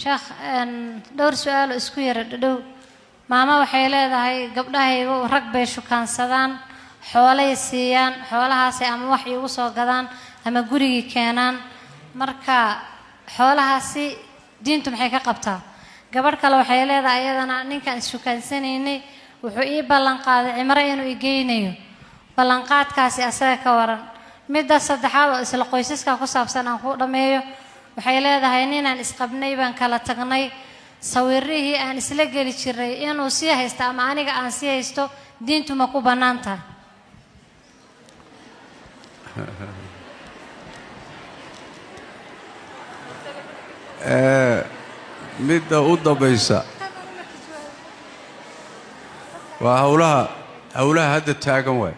شيخ ان دور سؤال اسكو يردو ماما waxay leedahay gabdhahaygu rag bay shukaansadaan xoolay siiyaan xoolahaas ama wax igu soo gadaan ama guriga keenaan marka xoolahaasi diintu maxay ka qabtaa gabadh kale waxay leedahay ayadana ninkan shukaansaneenay wuxuu ii ballan qaaday cimro inuu igeynayo ballan qaadkaasi asaga ka waran midda saddexaad oo isla qoysaska ku saabsan aan ku dhameeyo waxay leedahay ninaan isqabnay baan kala tagnay sawirrihii aan isla geli jiray inuu sii haysto ama aniga aan sii haysto diintu ma ku banaantahay midda u dambaysa waa hawlaha hadda taagan waay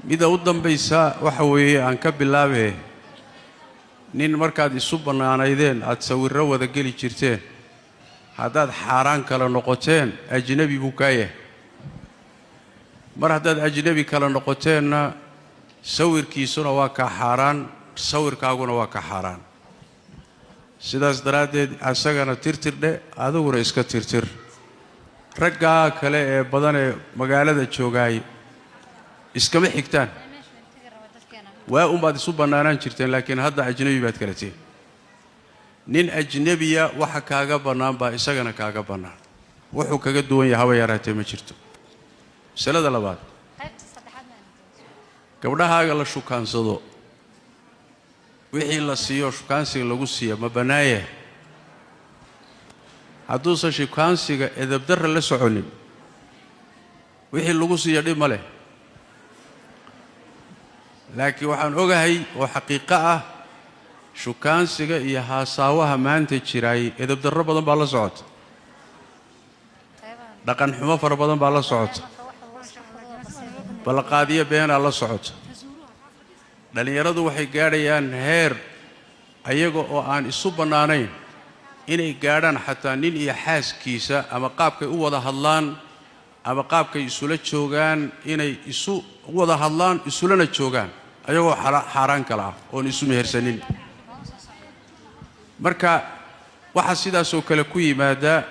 midda u dambaysa waxa weeye aan ka bilaabay nin markaad isu bannaanaydeen aad sawirro wada geli jirteen haddaad xaaraan kala noqoteen ajnabi buu kaa yahay mar haddaad ajnabi kala noqoteenna sawirkiisuna waa ka xaaraan sawirkaaguna waa ka xaaraan sidaas daraaddeed asagana tirtirdhe adiguna iska tirtir raggaa kale ee badan ee magaalada joogaay iskama xigtaan waa baad isu bannaanaan jirteen laakiin hadda ajnabi baad kala tihiin nin ajnabiya waxa kaaga bannaan baa isagana kaaga bannaan wuxuu kaga duwan yahay haba yaraatee ma jirto masalada labaad gabdhahaaga la shukaansado wixii la siiyo shukaansiga lagu siiyo ma bannaaya hadduusan shukaansiga edabdarra la soconin wixii lagu siiyo dhib ma leh laakiin waxaan ogahay oo xaqiiqo ah shukaansiga iyo haasaawaha maanta jiraay edabdarro badan baa la socota dhaqan xumo fara badan baa la socota balqaadiyo beenaa la socota dhalinyaradu waxay gaadhayaan heer ayaga oo aan isu bannaanayn inay gaadhaan xataa nin iyo xaaskiisa ama qaabkay u wada hadlaan ama qaabkay isula joogaan inay isu wada hadlaan isulana joogaan ayagoo xaaraan kala ah oon isu mehersanin marka waxa sidaasoo kale ku yimaada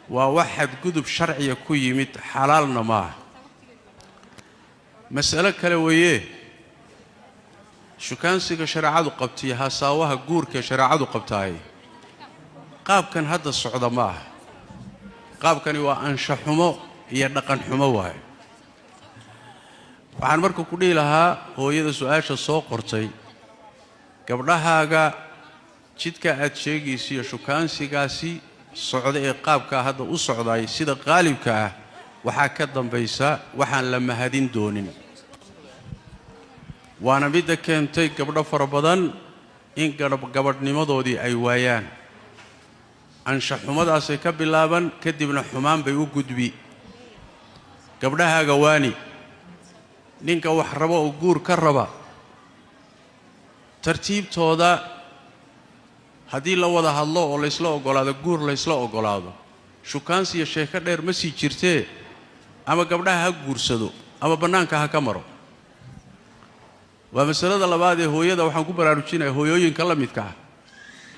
waa wax xadgudub sharciya ku yimid xalaalna maaha mas'alo kale weeye shukaansiga shareecadu qabtiyo hasaawaha guurka shareecadu qabtaay qaabkan hadda socda maaha qaabkani waa anshaxumo iyo dhaqan xumo waaye waxaan marka ku dhihi lahaa hooyada su'aasha soo qortay gabdhahaaga jidka aad sheegaysiyo shukaansigaasi socda ee qaabka hadda u socday sida qaalibka ah waxaa ka dambaysa waxaan la mahadin doonin waana midda keentay gabdho fara badan in gabadhnimadoodii ay waayaan anshaxumadaasay ka bilaaban kadibna xumaan bay u gudbi gabdhahaaga waani ninka wax rabo oo guur ka raba tartiibtooda haddii la wada hadlo oo laysla ogolaado guur laysla ogolaado shukaansi iyo sheeko dheer ma sii jirtee ama gabdhaha ha guursado ama bannaanka ha ka maro waa masalada labaad ee hooyada waxaan ku baraarujinayaa hooyooyinka la midka ah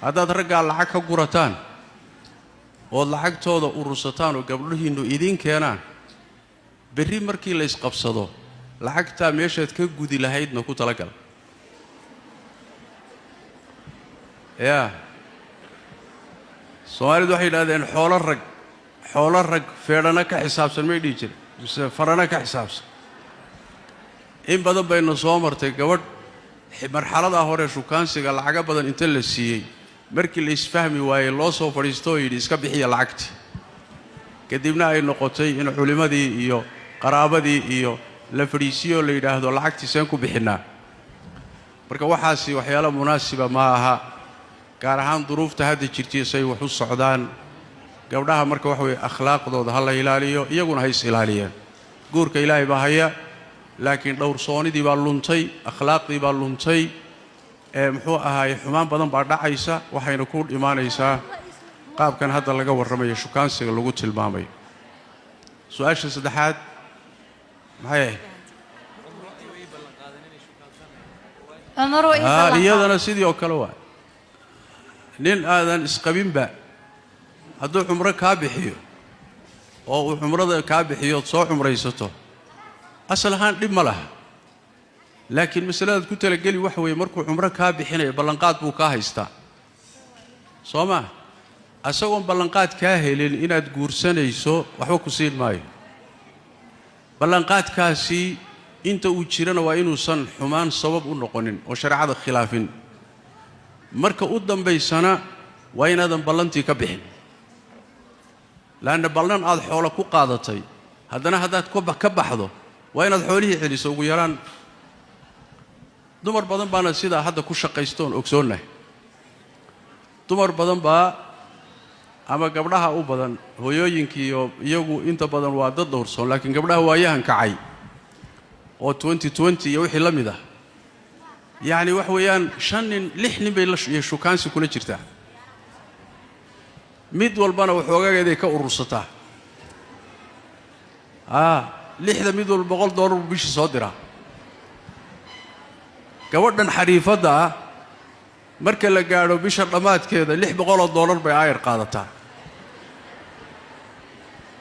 haddaad raggaa lacag ka gurataan ood lacagtooda urursataan oo gabdhihiinnu idiin keenaan berri markii la isqabsado lacagtaa meeshaad ka gudi lahaydna ku talagal yaa soomaalidu waxay yidhahdeen xoolo rag feedhana ka xisaabsan may dhihi jire mise farana ka xisaabsan in badan baynu soo martay gabadh marxaladaa hore shukaansiga lacaga badan inta la siiyey markii la isfahmi waayey loo soo fadhiisto oo yidhi iska bixiya lacagtii kadibna ay noqotay in culimmadii iyo qaraabadii iyo la fadhiisiyo la yidhaahdo lacagtii seen ku bixinnaa marka waxaasi waxyaalo munaasiba ma aha gaar ahaan duruufta hadda jirtay say wax u socdaan gabdhaha marka waxa weeye akhlaaqdooda ha la ilaaliyo iyaguna ha is ilaaliyeen guurka ilaahay baa haya laakiin dhowrsoonidii baa luntay akhlaaqdii baa luntay muxuu ahaay xumaan badan baa dhacaysa waxayna ku imaanaysaa qaabkan hadda laga warramayo shukaansiga lagu tilmaamayo su'aasha saddexaad maxay iyadana sidii oo kale waa nin aadan isqabinba hadduu cumro kaa bixiyo oo uu cumrada kaa bixiyo soo cumraysato asal ahaan dhib ma laha laakiin masaladaad ku talageli waxa weeye markuu cumro kaa bixinayo ballanqaad buu kaa haystaa soo ma asagoon ballanqaad kaa helin inaad guursanayso waxba ku siin maayo ballanqaadkaasi inta uu jirana waa inuusan xumaan sabab u noqonin oo shareecada khilaafin marka u dambaysana waa inaadan ballantii ka bixin laana ballan aad xoolo ku qaadatay haddana haddaad ka baxdo waa inaad xoolihii celiso ugu yaraan dumar badan baana sidaa hadda ku shaqaystoon ogsoonnahay dumar badan baa ama gabdhaha u badan hooyooyinkiiyo iyagu inta badan waa dad dhowrsoon laakiin gabdhaha waayahan kacay oo 2020 iyo wixii la mid ah yacni wax weeyaan 5 nin 6 nin bay shukaansi kula jirtaa mid walbana waxoogageeday ka urursataa lixda mid walba $100 bishii soo diraa gabadhan xariifadda ah marka la gaadho bisha dhammaadkeeda $600 bay aayar qaadataa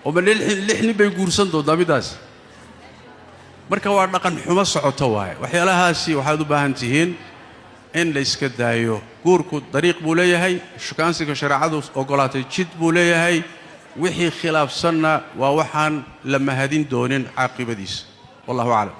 oo ma 6 nin bay guursan doontaa midaas marka waa dhaqan xumo socoto waaye waxyaalahaasi waxaad u baahan tihiin in la iska daayo guurku dariiq buu leeyahay shukaansiga shareecadu ogolaatay jid buu leeyahay wixii khilaafsanna waa waxaan la mahadin doonin caaqibadiisa wallahu aclam